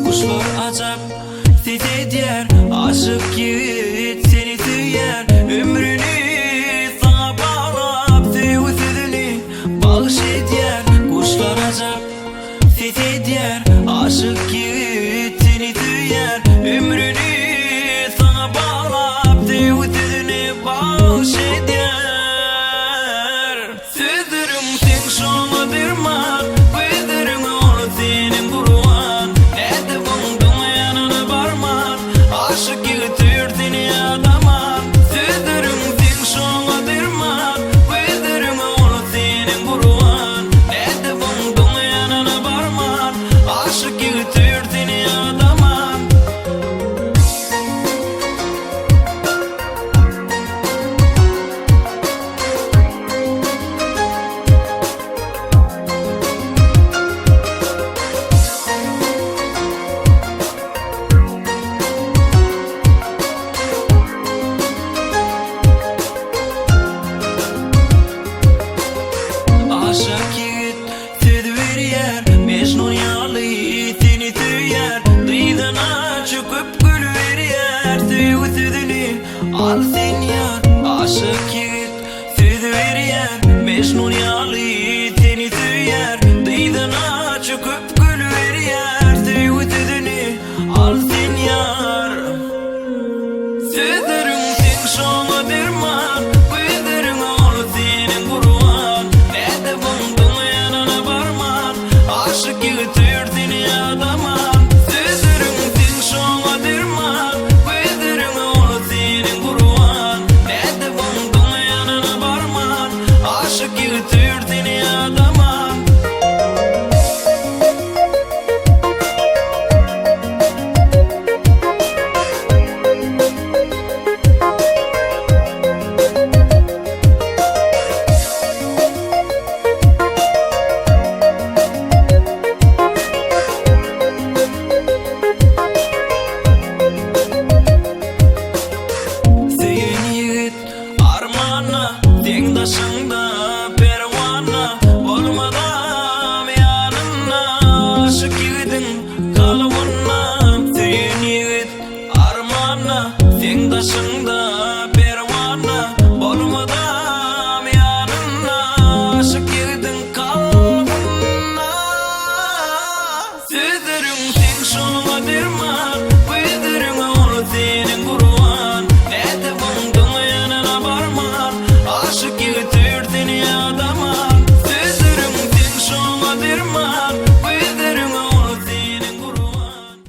Kuşlar acap ses eder, aşık yiğit seni tüyer. Ömrünü sana bağlap sevgisini bağış eder. Kuşlar acap ses eder, aşık yiğit seni tüyer. Ömrünü sana bağlap sevgisini bağış eder. Sözlerim sen şoğla dirman, gözlerim onu senin buruan. Nerede buldun yanına barman, aşık yiğitir seni adaman. Sözlerim sen şoğla dirman, gözlerim onu senin buruan. Nerede buldun yanına barman, aşık yiğitir seni adaman. Aşık yiğit söz veriyer, Mecnun yalı seni tüyer. Dıyğına çıkıp gül veriyer, sevgi sözünü al sen yar. Aşık yiğit söz veriyer, Mecnun yalı seni tüyer. Dıyğına çıkıp gül veriyer, sevgi sözünü al sen yar. Sözlerim sen şoğla dirman, gözlerim onu senin buruan. Nerede buldun yanına barman, aşık yiğitir seni adaman. Sözlerim sen şoğla dirman, gözlerim onu senin buruan. Nerede buldun yanına barman, aşık yiğitir seni adaman. Sen yiğit armana, tengdaşında pervana. Olmadan yanına, aşık yiğidin kalıbına. Sen yiğit armana, tengdaşında pervana. Olmadan yanına, aşık yiğidin kalıbına. Sözlerim sen şoğla dirman, gözlerim onu senin buruan. Nerede buldun yanına barman, aşık yiğitir seni adaman. Sözlerim sen şoğla dirman, gözlerim